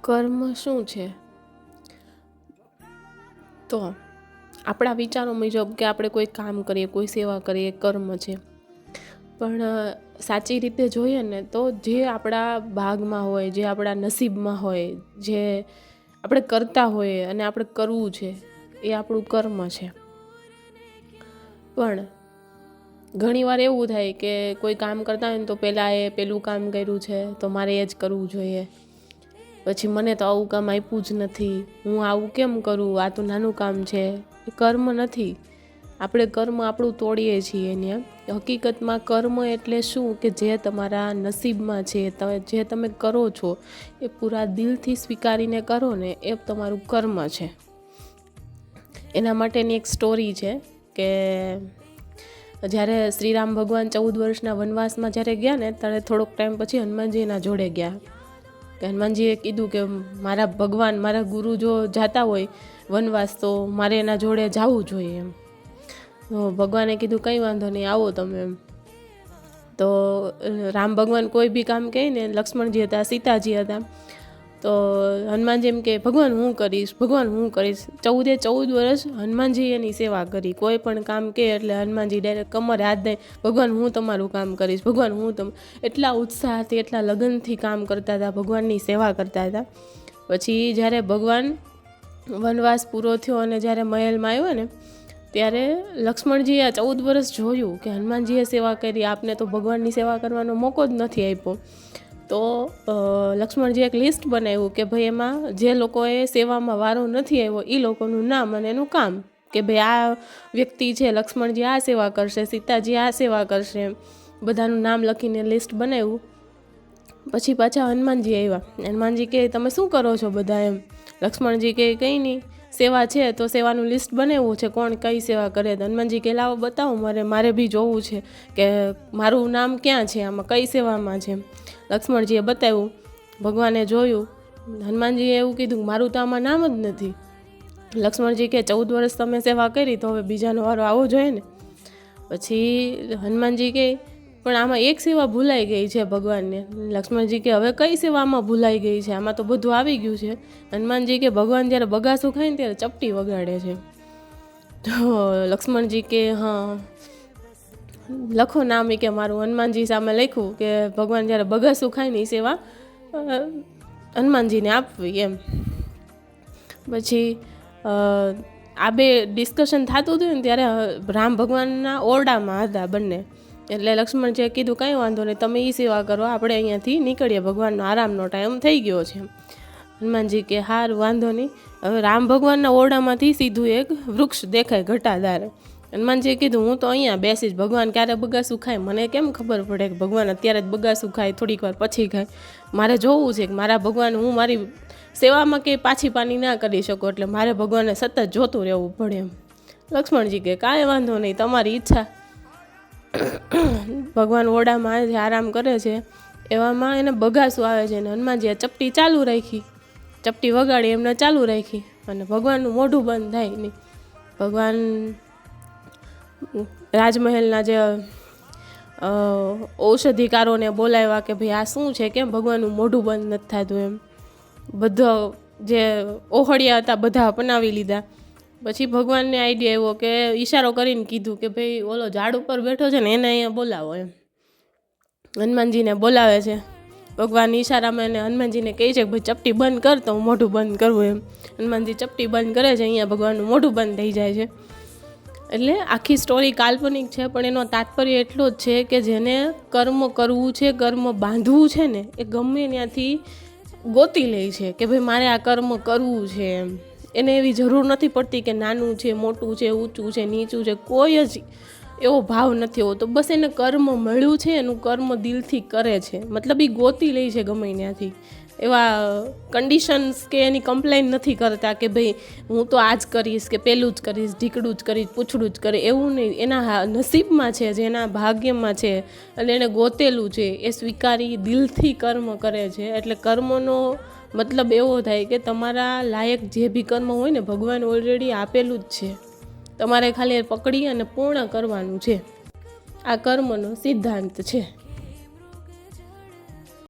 કર્મ શું છે? તો આપણા વિચારો મુજબ કે આપણે કોઈ કામ કરીએ, કોઈ સેવા કરીએ, કર્મ છે. પણ સાચી રીતે જોઈએ ને તો જે આપણા ભાગમાં હોય, જે આપણા નસીબમાં હોય, જે આપણે કરતા હોઈએ અને આપણે કરવું છે, એ આપણું કર્મ છે. પણ ઘણીવાર એવું થાય કે કોઈ કામ કરતા હોય ને તો પહેલાં એ પેલું કામ કર્યું છે તો મારે એ જ કરવું જોઈએ. પછી મને તો આવું કામ આપ્યું જ નથી, હું આવું કેમ કરું, આ તો નાનું કામ છે. એ કર્મ નથી. આપણે કર્મ આપણું તોડીએ છીએ એને. હકીકતમાં કર્મ એટલે શું કે જે તમારા નસીબમાં છે, જે તમે કરો છો એ પૂરા દિલથી સ્વીકારીને કરો ને એ તમારું કર્મ છે. એના માટેની એક સ્ટોરી છે કે જ્યારે શ્રીરામ ભગવાન 14 વર્ષના વનવાસમાં જ્યારે ગયા ને ત્યારે થોડોક ટાઈમ પછી હનુમાનજીના જોડે ગયા. કે હનુમાનજીએ કીધું કે મારા ભગવાન, મારા ગુરુ જો જાતા હોય વનવાસ તો મારે એના જોડે જવું જોઈએ એમ. તો ભગવાને કીધું કંઈ વાંધો નહીં, આવો તમે એમ. તો રામ ભગવાન કોઈ બી કામ કહે ને, લક્ષ્મણજી હતા, સીતાજી હતા, તો હનુમાનજી એમ કે ભગવાન હું કરીશ, ભગવાન હું કરીશ. 14 વર્ષ હનુમાનજી એની સેવા કરી. કોઈ પણ કામ કહે એટલે હનુમાનજી ડાયરેક્ટ કમરે હાથ દે, ભગવાન હું તમારું કામ કરીશ, ભગવાન હું એટલા ઉત્સાહથી, એટલા લગનથી કામ કરતા હતા, ભગવાનની સેવા કરતા હતા. પછી જ્યારે ભગવાન વનવાસ પૂરો થયો અને જ્યારે મહેલમાં આવ્યો ને ત્યારે લક્ષ્મણજીએ 14 વર્ષ જોયું કે હનુમાનજીએ સેવા કરી, આપને તો ભગવાનની સેવા કરવાનો મોકો જ નથી આપ્યો. તો લક્ષ્મણજીએ એક લિસ્ટ બનાવ્યું કે ભાઈ એમાં જે લોકોએ સેવામાં વારો નથી આવ્યો એ લોકોનું નામ અને એનું કામ, કે ભાઈ આ વ્યક્તિ છે લક્ષ્મણજી આ સેવા કરશે, સીતાજી આ સેવા કરશે, બધાનું નામ લખીને લિસ્ટ બનાવ્યું. પછી પાછા હનુમાનજી આવ્યા. હનુમાનજી કહે તમે શું કરો છો બધા એમ. લક્ષ્મણજી કહે કંઈ નહીં, સેવા છે તો સેવાનું લિસ્ટ બનાવ્યું છે, કોણ કઈ સેવા કરે. હનુમાનજી કહે લાવો બતાવો, મારે બી જોવું છે કે મારું નામ ક્યાં છે, આમાં કઈ સેવામાં છે. લક્ષ્મણજીએ બતાવ્યું, ભગવાને જોયું. હનુમાનજીએ એવું કીધું મારું તો આમાં નામ જ નથી. લક્ષ્મણજી કે 14 વર્ષ તમે સેવા કરી તો હવે બીજાનો વારો આવવો જોઈએ ને. પછી હનુમાનજી કહે પણ આમાં એક સેવા ભૂલાઈ ગઈ છે ભગવાનને. લક્ષ્મણજી કે હવે કઈ સેવામાં ભૂલાઈ ગઈ છે, આમાં તો બધું આવી ગયું છે. હનુમાનજી કે ભગવાન જ્યારે બગાસું ખાય ને ત્યારે ચપટી વગાડે છે. તો લક્ષ્મણજી કે હા લખો નામ, કે મારું. હનુમાનજી સામે લખ્યું કે ભગવાન જ્યારે બગાસું ખાય ને એ સેવા હનુમાનજીને આપવી એમ. પછી આ બે ડિસ્કશન થતું હતું ને ત્યારે રામ ભગવાનના ઓરડામાં હતા બંને. એટલે લક્ષ્મણજીએ કીધું કંઈ વાંધો નહીં, તમે એ સેવા કરો, આપણે અહીંયાથી નીકળીએ, ભગવાનનો આરામનો ટાઈમ થઈ ગયો છે. હનુમાનજી કે હારું વાંધો નહીં. હવે રામ ભગવાનના ઓરડામાંથી સીધું એક વૃક્ષ દેખાય ઘટાદાર. હનુમાનજીએ કીધું હું તો અહીંયા બેસીશ, ભગવાન ક્યારે બગાસું ખાય મને કેમ ખબર પડે કે ભગવાન અત્યારે જ બગાસું ખાય, થોડીક વાર પછી ખાય. મારે જોવું છે કે મારા ભગવાન, હું મારી સેવામાં કંઈ પાછી પાની ના કરી શકું, એટલે મારે ભગવાનને સતત જોતું રહેવું પડે એમ. લક્ષ્મણજી કે કાંઈ વાંધો નહીં, તમારી ઈચ્છા. ભગવાન ઓરડામાં આરામ કરે છે એવામાં એને બગાસું આવે છે અને હનુમાનજીએ ચપટી ચાલુ રાખી, ચપટી વગાડી એમને ચાલુ રાખી અને ભગવાનનું મોઢું બંધ થાય નહીં. ભગવાન રાજમહેલના જે ઔષધિકારોને બોલાવ્યા કે ભાઈ આ શું છે, કેમ ભગવાનનું મોઢું બંધ નથી થતું એમ. બધા જે ઓહળિયા હતા બધા અપનાવી લીધા. પછી ભગવાનને આઈડિયા આવ્યો કે ઈશારો કરીને કીધું કે ભાઈ ઓલો ઝાડ ઉપર બેઠો છે ને એને અહીંયા બોલાવો એમ. હનુમાનજીને બોલાવે છે ભગવાન ઈશારામાં, એને હનુમાનજીને કહે છે કે ભાઈ ચપટી બંધ કર તો હું મોઢું બંધ કરવું એમ. હનુમાનજી ચપટી બંધ કરે છે, અહીંયા ભગવાનનું મોઢું બંધ થઈ જાય છે. એટલે આખી સ્ટોરી કાલ્પનિક છે પણ એનો તાત્પર્ય એટલો જ છે કે જેને કર્મ કરવું છે, કર્મ બાંધવું છે ને એ ગમે ત્યાંથી ગોતી લે છે કે ભાઈ મારે આ કર્મ કરવું છે એમ. એને એવી જરૂર નથી પડતી કે નાનું છે, મોટું છે, ઊંચું છે, નીચું છે, કોઈ જ એવો ભાવ નથી હોતો. બસ એને કર્મ મળ્યું છે, એનું કર્મ દિલથી કરે છે, મતલબ એ ગોતી લે છે ગમે ત્યાંથી. એવા કન્ડિશન્સ કે એની કમ્પ્લેન નથી કરતા કે ભાઈ હું તો આ જ કરીશ કે પેલું જ કરીશ, ઢીકડું જ કરીશ, પૂછડું જ કરે, એવું નહીં. એના નસીબમાં છે, જેના ભાગ્યમાં છે અને એને ગોતેલું છે એ સ્વીકારી દિલથી કર્મ કરે છે. એટલે કર્મનો મતલબ એવો થાય કે તમારા લાયક જે બી કર્મ હોય ને ભગવાન ઓલરેડી આપેલું જ છે, તમારે ખાલી પકડી અને પૂર્ણ કરવાનું છે. આ કર્મનો સિદ્ધાંત છે.